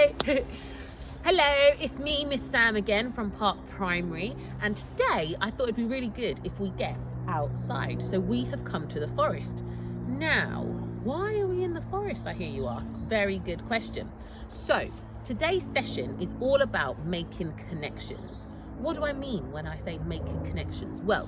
Hi! Hello, it's me, Miss Sam again from Park Primary, and today I thought it'd be really good if we get outside. So we have come to the forest. Now, why are we in the forest, I hear you ask? Very good question. So today's session is all about making connections. What do I mean when I say making connections? Well,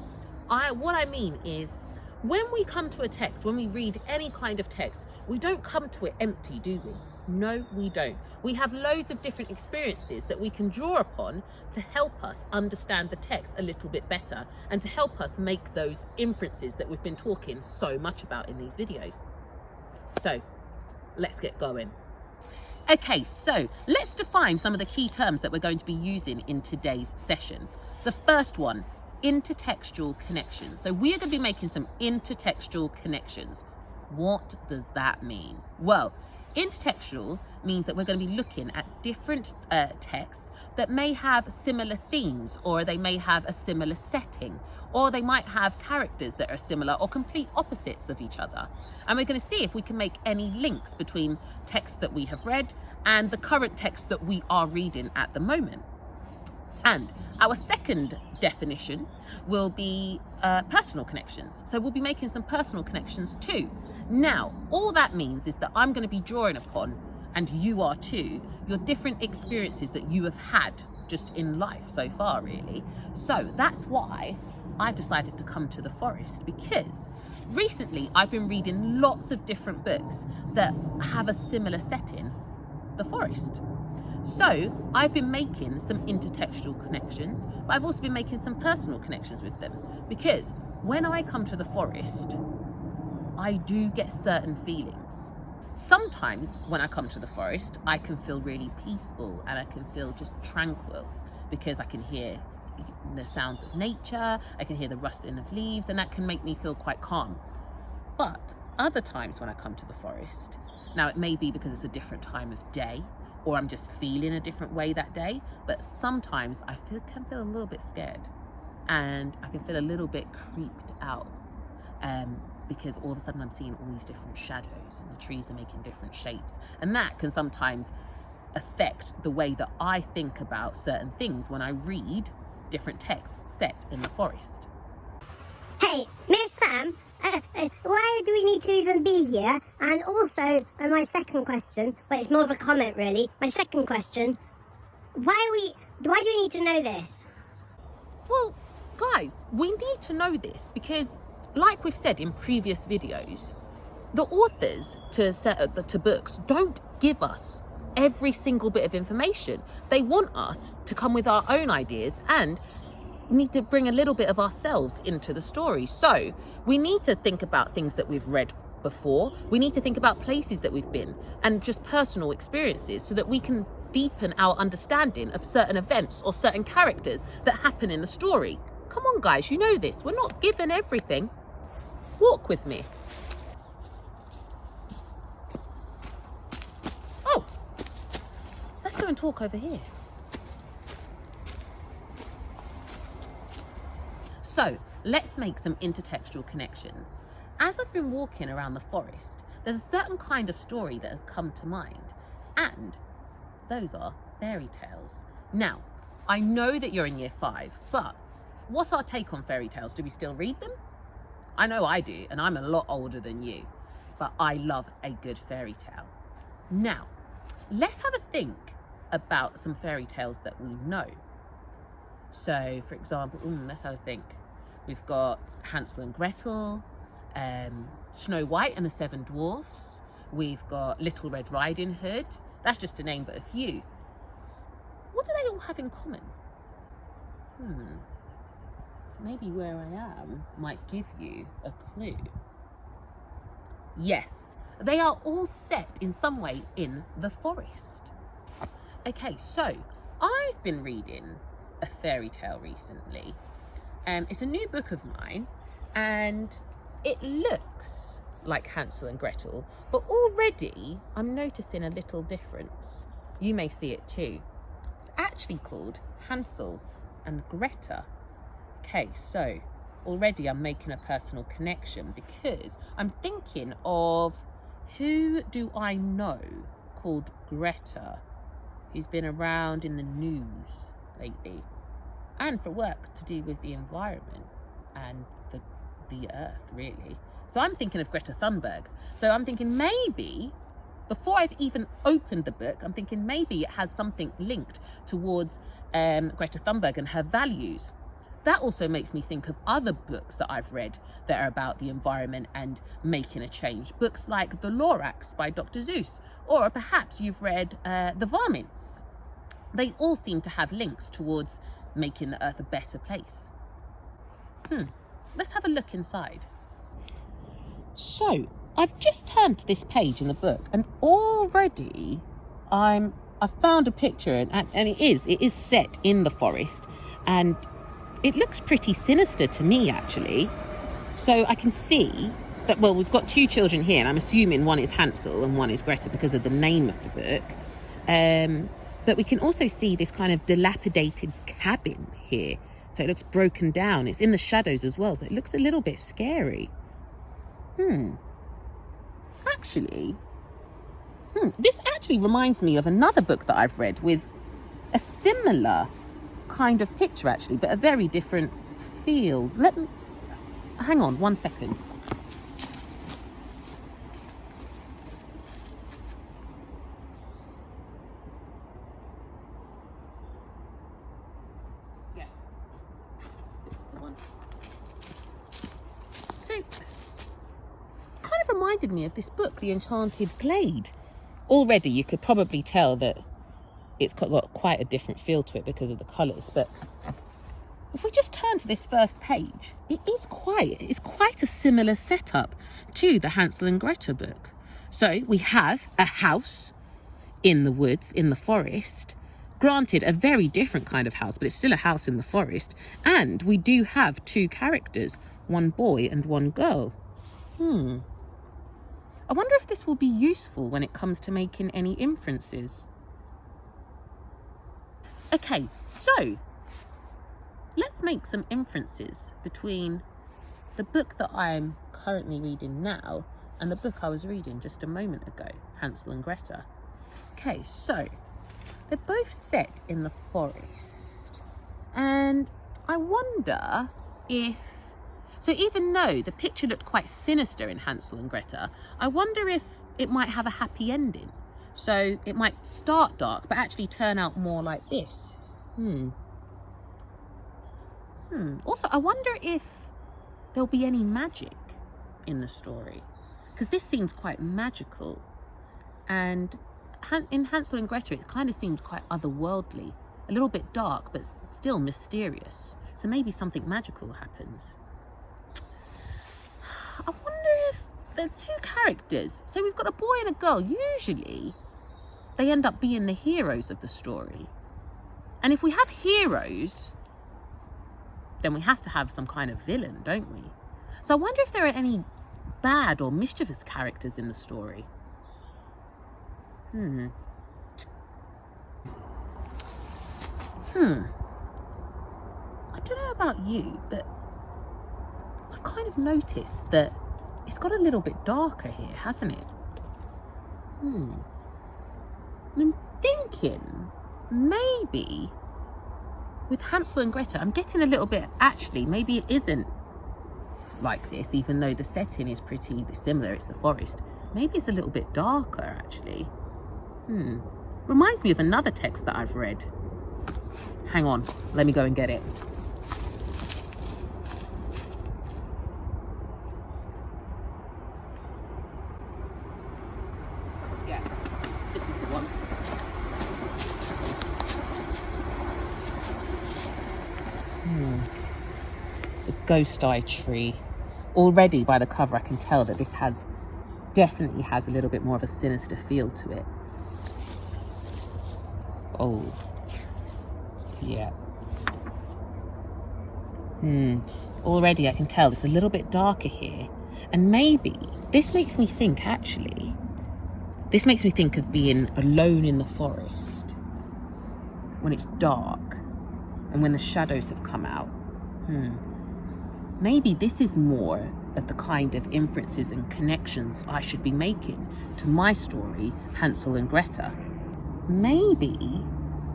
what I mean is when we come to a text, when we read any kind of text, we don't come to it empty, do we? No, we don't. We have loads of different experiences that we can draw upon to help us understand the text a little bit better and to help us make those inferences that we've been talking so much about in these videos. So let's get going. Okay, so let's define some of the key terms that we're going to be using in today's session. The first one, intertextual connections. So we are going to be making some intertextual connections. What does that mean? Well, intertextual means that we're going to be looking at different texts that may have similar themes, or they may have a similar setting, or they might have characters that are similar or complete opposites of each other. And we're going to see if we can make any links between texts that we have read and the current text that we are reading at the moment. And our second definition will be personal connections. So we'll be making some personal connections too. Now, all that means is that I'm going to be drawing upon, and you are too, your different experiences that you have had just in life so far, really. So that's why I've decided to come to the forest, because recently I've been reading lots of different books that have a similar setting, the forest. So I've been making some intertextual connections, but I've also been making some personal connections with them, because when I come to the forest, I do get certain feelings. Sometimes when I come to the forest, I can feel really peaceful and I can feel just tranquil, because I can hear the sounds of nature, I can hear the rustling of leaves, and that can make me feel quite calm. But other times when I come to the forest, now it may be because it's a different time of day, or I'm just feeling a different way that day, but sometimes I can feel a little bit scared, and I can feel a little bit creeped out, because all of a sudden I'm seeing all these different shadows and the trees are making different shapes, and that can sometimes affect the way that I think about certain things when I read different texts set in the forest. Hey, Miss Sam, why do we need to even be here? And also, my second question, well, it's more of a comment really. My second question, why do we need to know this? Well, guys, we need to know this because, like we've said in previous videos, the authors to books don't give us every single bit of information. They want us to come with our own ideas and need to bring a little bit of ourselves into the story. So we need to think about things that we've read before. We need to think about places that we've been and just personal experiences, so that we can deepen our understanding of certain events or certain characters that happen in the story. Come on, guys, you know this. We're not given everything. Walk with me. Oh, let's go and talk over here. So let's make some intertextual connections. As I've been walking around the forest, there's a certain kind of story that has come to mind, and those are fairy tales. Now, I know that you're in year 5, but what's our take on fairy tales? Do we still read them? I know I do, and I'm a lot older than you, but I love a good fairy tale. Now, let's have a think about some fairy tales that we know. So, for example, let's have a think. We've got Hansel and Gretel, Snow White and the 7 Dwarfs. We've got Little Red Riding Hood. That's just to name but a few. What do they all have in common? Maybe where I am might give you a clue. Yes, they are all set in some way in the forest. Okay, so I've been reading a fairy tale recently. It's a new book of mine, and it looks like Hansel and Gretel, but already I'm noticing a little difference. You may see it too. It's actually called Hansel and Greta. Okay, so already I'm making a personal connection, because I'm thinking of, who do I know called Greta? who's been around in the news lately, and for work to do with the environment and the earth, really. So I'm thinking of Greta Thunberg. So I'm thinking maybe, before I've even opened the book, I'm thinking maybe it has something linked towards Greta Thunberg and her values. That also makes me think of other books that I've read that are about the environment and making a change. Books like The Lorax by Dr. Seuss, or perhaps you've read The Varmints. They all seem to have links towards making the earth a better place. Let's have a look inside. So I've just turned to this page in the book, and already I found a picture, and it is set in the forest, and it looks pretty sinister to me, actually. So I can see that, well, we've got two children here, and I'm assuming one is Hansel and one is Greta because of the name of the book. But we can also see this kind of dilapidated cabin here. So it looks broken down. It's in the shadows as well, so it looks a little bit scary. This actually reminds me of another book that I've read with a similar kind of picture, actually, but a very different feel. Hang on 1 second. Yeah, this is the one. So, kind of reminded me of this book, The Enchanted Glade. Already you could probably tell that it's got quite a different feel to it because of the colours, but if we just turn to this first page, it's quite a similar setup to the Hansel and Greta book. So we have a house in the woods, in the forest. Granted, a very different kind of house, but it's still a house in the forest. And we do have two characters, one boy and one girl. I wonder if this will be useful when it comes to making any inferences. Okay, so let's make some inferences between the book that I'm currently reading now and the book I was reading just a moment ago, Hansel and Greta. Okay, so they're both set in the forest, and I wonder if, so even though the picture looked quite sinister in Hansel and Greta, I wonder if it might have a happy ending. So it might start dark, but actually turn out more like this. Also, I wonder if there'll be any magic in the story, because this seems quite magical. And in Hansel and Greta, it kind of seems quite otherworldly, a little bit dark, but still mysterious. So maybe something magical happens. I wonder if the two characters, so we've got a boy and a girl, usually they end up being the heroes of the story. And if we have heroes, then we have to have some kind of villain, don't we? So I wonder if there are any bad or mischievous characters in the story. I don't know about you, but I kind of noticed that it's got a little bit darker here, hasn't it? I'm thinking maybe with Hansel and Greta, I'm getting a little bit, actually, maybe it isn't like this, even though the setting is pretty similar, it's the forest. Maybe it's a little bit darker, actually. Reminds me of another text that I've read. Hang on, let me go and get it. Yeah, this is the one. The ghost eye tree. Already by the cover I can tell that this definitely has a little bit more of a sinister feel to it. Oh, yeah. Already I can tell it's a little bit darker here. And maybe this makes me think, actually, this makes me think of being alone in the forest when it's dark and when the shadows have come out. Maybe this is more of the kind of inferences and connections I should be making to my story, Hansel and Greta. maybe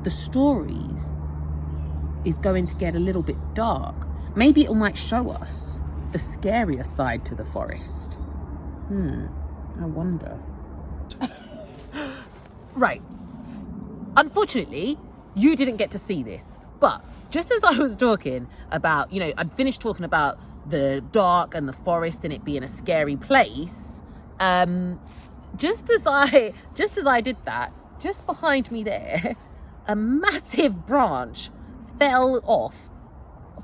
the stories is going to get a little bit dark. Maybe it might show us the scarier side to the forest. I wonder. Right. Unfortunately, you didn't get to see this, but just as I was talking about, I'd finished talking about the dark and the forest and it being a scary place. Just as I did that, just behind me there, a massive branch fell off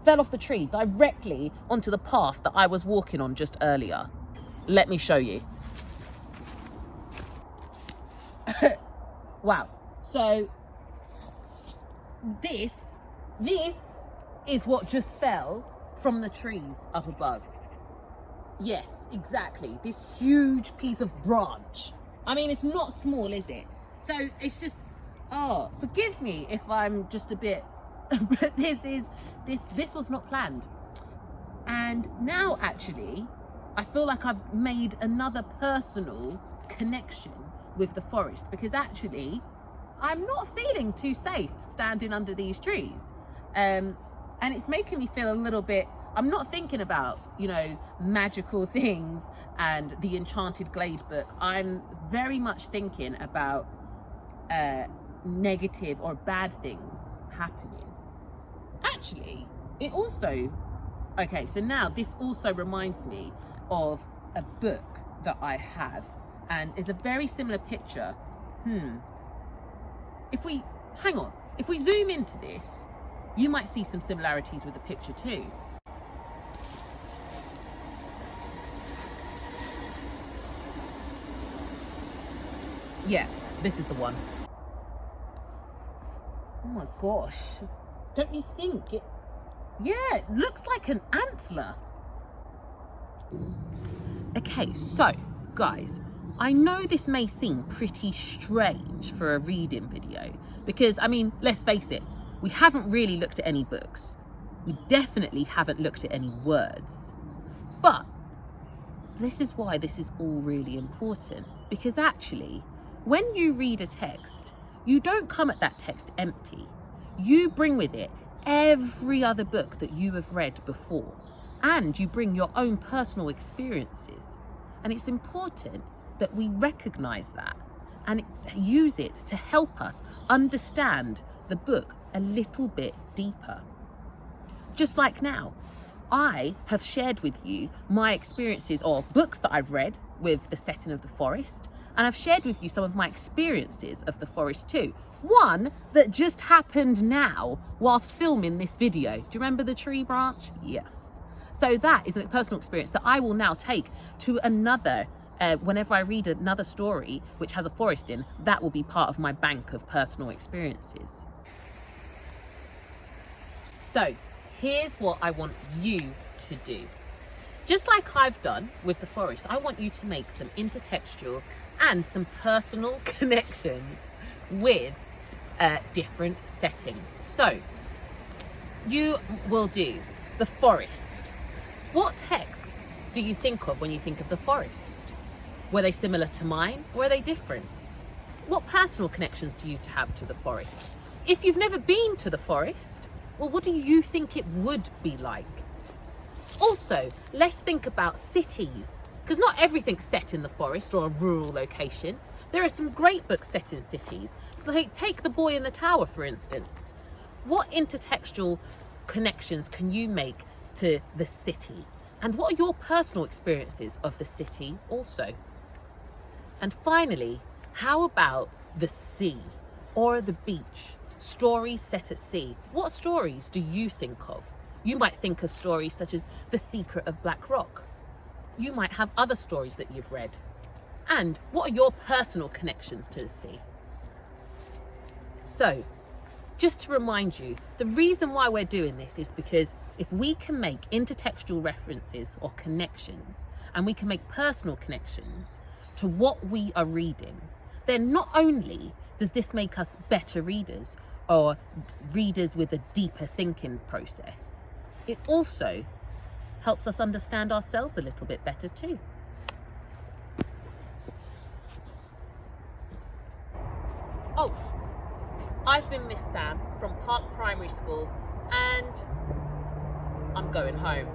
the tree directly onto the path that I was walking on just earlier. Let me show you. Wow. So this is what just fell from the trees up above. Yes, exactly. This huge piece of branch. I mean, it's not small, is it? So it's just, forgive me if I'm just a bit, but this was not planned. And now actually, I feel like I've made another personal connection with the forest, because actually I'm not feeling too safe standing under these trees. And it's making me feel a little bit, I'm not thinking about, magical things and the Enchanted Glade book. I'm very much thinking about negative or bad things happening. Actually, it also, so now this also reminds me of a book that I have, and is a very similar picture. If we zoom into this, you might see some similarities with the picture too. Yeah, this is the one. Oh my gosh, don't you think it? Yeah, it looks like an antler. Okay, so guys, I know this may seem pretty strange for a reading video, because I mean, let's face it, we haven't really looked at any books. We definitely haven't looked at any words. But this is why this is all really important, because actually, when you read a text, you don't come at that text empty. You bring with it every other book that you have read before, and you bring your own personal experiences. And it's important that we recognize that and use it to help us understand the book a little bit deeper. Just like now, I have shared with you my experiences or books that I've read with the setting of the forest, and I've shared with you some of my experiences of the forest too. One that just happened now whilst filming this video. Do you remember the tree branch? Yes. So that is a personal experience that I will now take to another, whenever I read another story which has a forest in, that will be part of my bank of personal experiences. So here's what I want you to do. Just like I've done with the forest, I want you to make some intertextual and some personal connections with different settings. So you will do the forest. What texts do you think of when you think of the forest? Were they similar to mine? Or were they different? What personal connections do you have to the forest? If you've never been to the forest, well, what do you think it would be like? Also, let's think about cities, because not everything's set in the forest or a rural location. There are some great books set in cities. Like, take The Boy in the Tower, for instance. What intertextual connections can you make to the city? And what are your personal experiences of the city also? And finally, how about the sea or the beach? Stories set at sea. What stories do you think of? You might think of stories such as The Secret of Black Rock. You might have other stories that you've read. And what are your personal connections to the sea? So, just to remind you, the reason why we're doing this is because if we can make intertextual references or connections, and we can make personal connections to what we are reading, then not only does this make us better readers or readers with a deeper thinking process, it also helps us understand ourselves a little bit better too. Oh, I've been Miss Sam from Park Primary School and I'm going home.